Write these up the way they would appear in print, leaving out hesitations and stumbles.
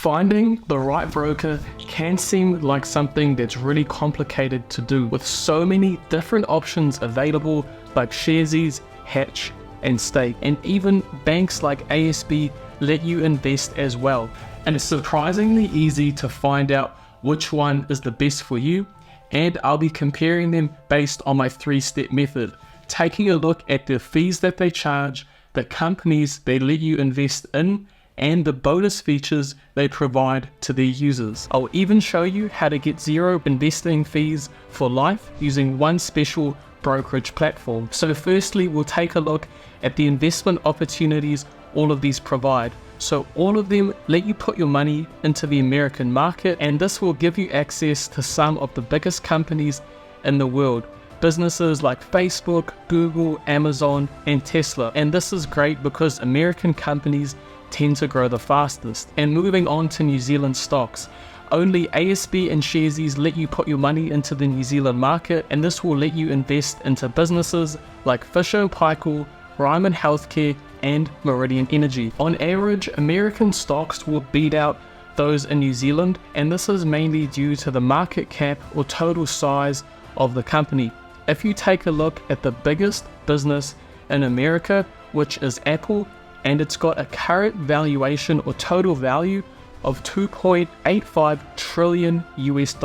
Finding the right broker can seem like something that's really complicated to do, with so many different options available like Sharesies, Hatch, and Stake, and even banks like ASB let you invest as well. And it's surprisingly easy to find out which one is the best for you, and I'll be comparing them based on my 3-step method, taking a look at the fees that they charge, the companies they let you invest in, and the bonus features they provide to their users. I'll even show you how to get 0 investing fees for life using one special brokerage platform. So firstly, we'll take a look at the investment opportunities all of these provide. So all of them let you put your money into the American market, and this will give you access to some of the biggest companies in the world. Businesses like Facebook, Google, Amazon, and Tesla. And this is great because American companies tend to grow the fastest. And moving on to New Zealand stocks, only ASB and Sharesies let you put your money into the New Zealand market, and this will let you invest into businesses like Fisher & Paykel, Ryman Healthcare, and Meridian Energy. On average, American stocks will beat out those in New Zealand, and this is mainly due to the market cap or total size of the company. If you take a look at the biggest business in America, which is Apple, and it's got a current valuation or total value of $2.85 trillion US,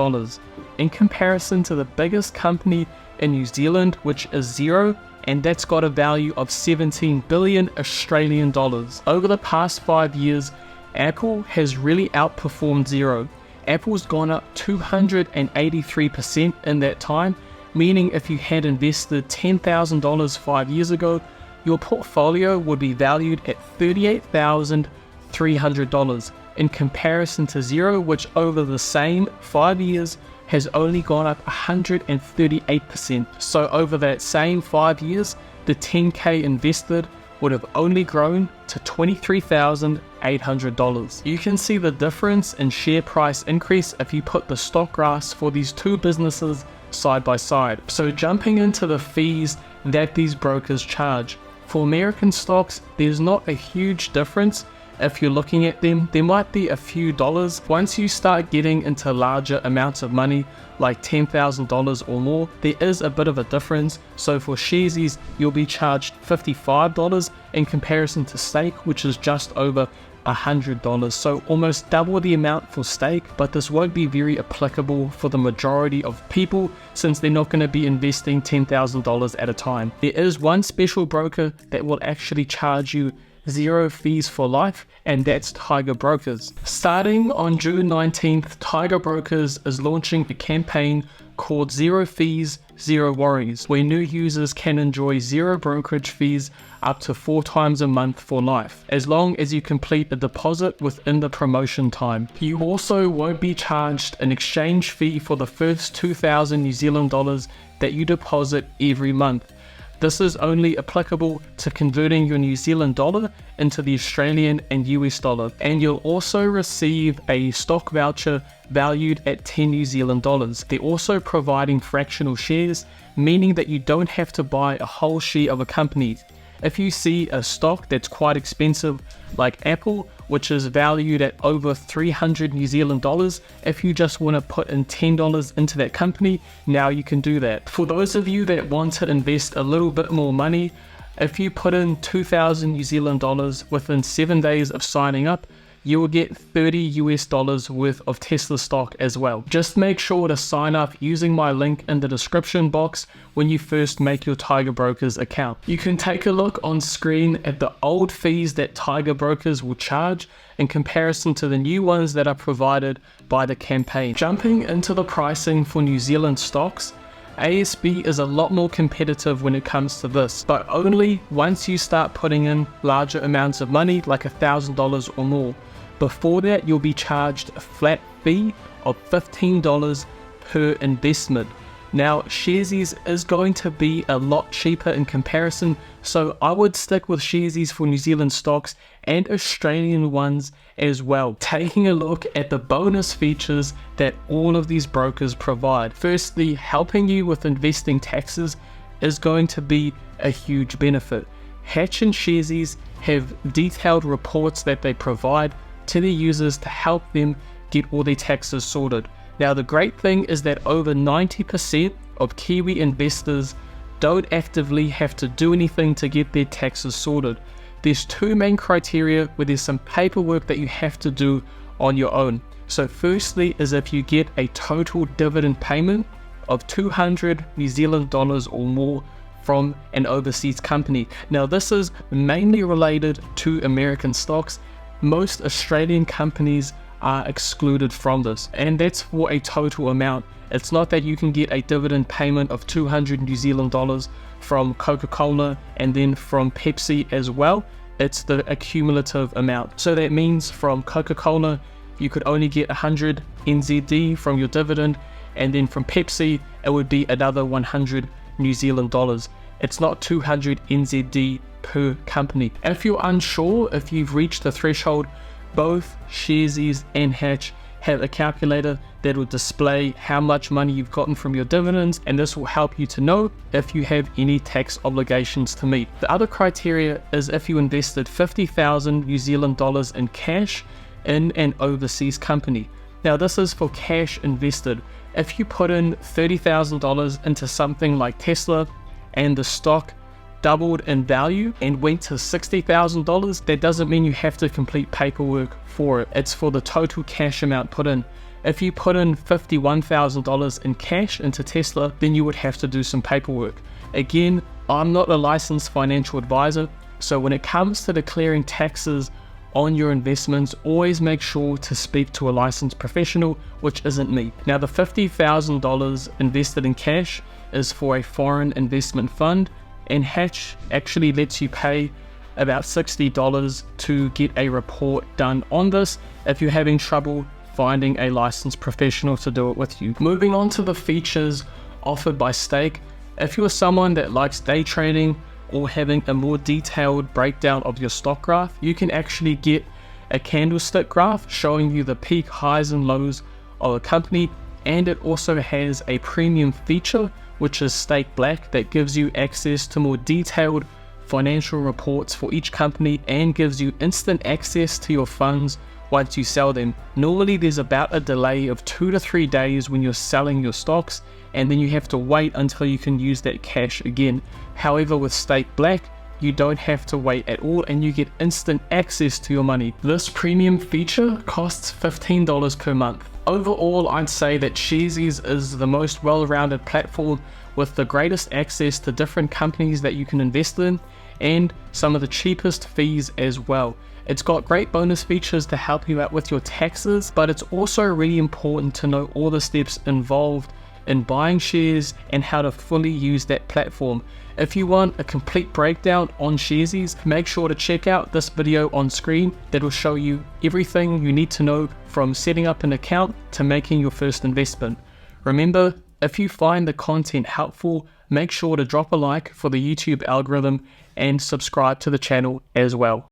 in comparison to the biggest company in New Zealand, which is Xero, and that's got a value of 17 billion Australian dollars. Over the past 5 years, Apple has really outperformed Xero. Apple's gone up 283% in that time, meaning if you had invested $10,000 5 years ago, your portfolio would be valued at $38,300 in comparison to Xero, which over the same 5 years has only gone up 138%. So over that same 5 years, the 10K invested would have only grown to $23,800. You can see the difference in share price increase if you put the stock graphs for these two businesses side by side. So jumping into the fees that these brokers charge. For American stocks, there's not a huge difference. If you're looking at them, there might be a few dollars. Once you start getting into larger amounts of money, like $10,000 or more, there is a bit of a difference. So for Sharesies, you'll be charged $55 in comparison to Stake, which is just over $100. So almost double the amount for Stake, but this won't be very applicable for the majority of people since they're not going to be investing $10,000 at a time. There is one special broker that will actually charge you 0 fees for life, and that's Tiger Brokers. Starting on June 19th, Tiger Brokers is launching a campaign called 0 Fees, 0 Worries, where new users can enjoy 0 brokerage fees up to 4 times a month for life, as long as you complete a deposit within the promotion time. You also won't be charged an exchange fee for the first 2,000 New Zealand dollars that you deposit every month. This is only applicable to converting your New Zealand dollar into the Australian and US dollar, and you'll also receive a stock voucher valued at 10 New Zealand dollars. They're also providing fractional shares, meaning that you don't have to buy a whole share of a company. If you see a stock that's quite expensive, like Apple, which is valued at over 300 New Zealand dollars, if you just want to put in $10 into that company, now you can do that. For those of you that want to invest a little bit more money, if you put in 2,000 New Zealand dollars within 7 days of signing up, you will get $30 worth of Tesla stock as well. Just make sure to sign up using my link in the description box when you first make your Tiger Brokers account. You can take a look on screen at the old fees that Tiger Brokers will charge in comparison to the new ones that are provided by the campaign. Jumping into the pricing for New Zealand stocks, ASB is a lot more competitive when it comes to this, but only once you start putting in larger amounts of money, like $1,000 or more. Before that, you'll be charged a flat fee of $15 per investment. Now, Sharesies is going to be a lot cheaper in comparison, so I would stick with Sharesies for New Zealand stocks and Australian ones as well. Taking a look at the bonus features that all of these brokers provide. Firstly, helping you with investing taxes is going to be a huge benefit. Hatch and Sharesies have detailed reports that they provide to their users to help them get all their taxes sorted. Now, the great thing is that over 90% of Kiwi investors don't actively have to do anything to get their taxes sorted. There's two main criteria where there's some paperwork that you have to do on your own. So firstly is if you get a total dividend payment of 200 New Zealand dollars or more from an overseas company. Now, this is mainly related to American stocks. Most Australian companies are excluded from this, and that's for a total amount. It's not that you can get a dividend payment of 200 New Zealand dollars from Coca-Cola and then from Pepsi as well. It's the accumulative amount. So that means from Coca-Cola, you could only get 100 NZD from your dividend, and then from Pepsi, it would be another 100 New Zealand dollars. It's not 200 NZD per company. If you're unsure if you've reached the threshold, both Sharesies and Hatch have a calculator that will display how much money you've gotten from your dividends, and this will help you to know if you have any tax obligations to meet. The other criteria is if you invested 50,000 New Zealand dollars in cash in an overseas company. Now, this is for cash invested. If you put in $30,000 into something like Tesla and the stock doubled in value and went to $60,000, that doesn't mean you have to complete paperwork for it. It's for the total cash amount put in. If you put in $51,000 in cash into Tesla, then you would have to do some paperwork. Again, I'm not a licensed financial advisor, so when it comes to declaring taxes on your investments, always make sure to speak to a licensed professional, which isn't me. Now, the $50,000 invested in cash is for a foreign investment fund, and Hatch actually lets you pay about $60 to get a report done on this if you're having trouble finding a licensed professional to do it with you. Moving on to the features offered by Stake. If you're someone that likes day trading or having a more detailed breakdown of your stock graph, you can actually get a candlestick graph showing you the peak highs and lows of a company, and it also has a premium feature, which is Stake Black, that gives you access to more detailed financial reports for each company and gives you instant access to your funds once you sell them. Normally there's about a delay of 2 to 3 days when you're selling your stocks, and then you have to wait until you can use that cash again. However, with Stake Black, you don't have to wait at all and you get instant access to your money. This premium feature costs $15 per month. Overall, I'd say that Sharesies is the most well-rounded platform with the greatest access to different companies that you can invest in and some of the cheapest fees as well. It's got great bonus features to help you out with your taxes, but it's also really important to know all the steps involved in buying shares and how to fully use that platform. If you want a complete breakdown on Sharesies, make sure to check out this video on screen that will show you everything you need to know from setting up an account to making your first investment. Remember, if you find the content helpful, make sure to drop a like for the YouTube algorithm and subscribe to the channel as well.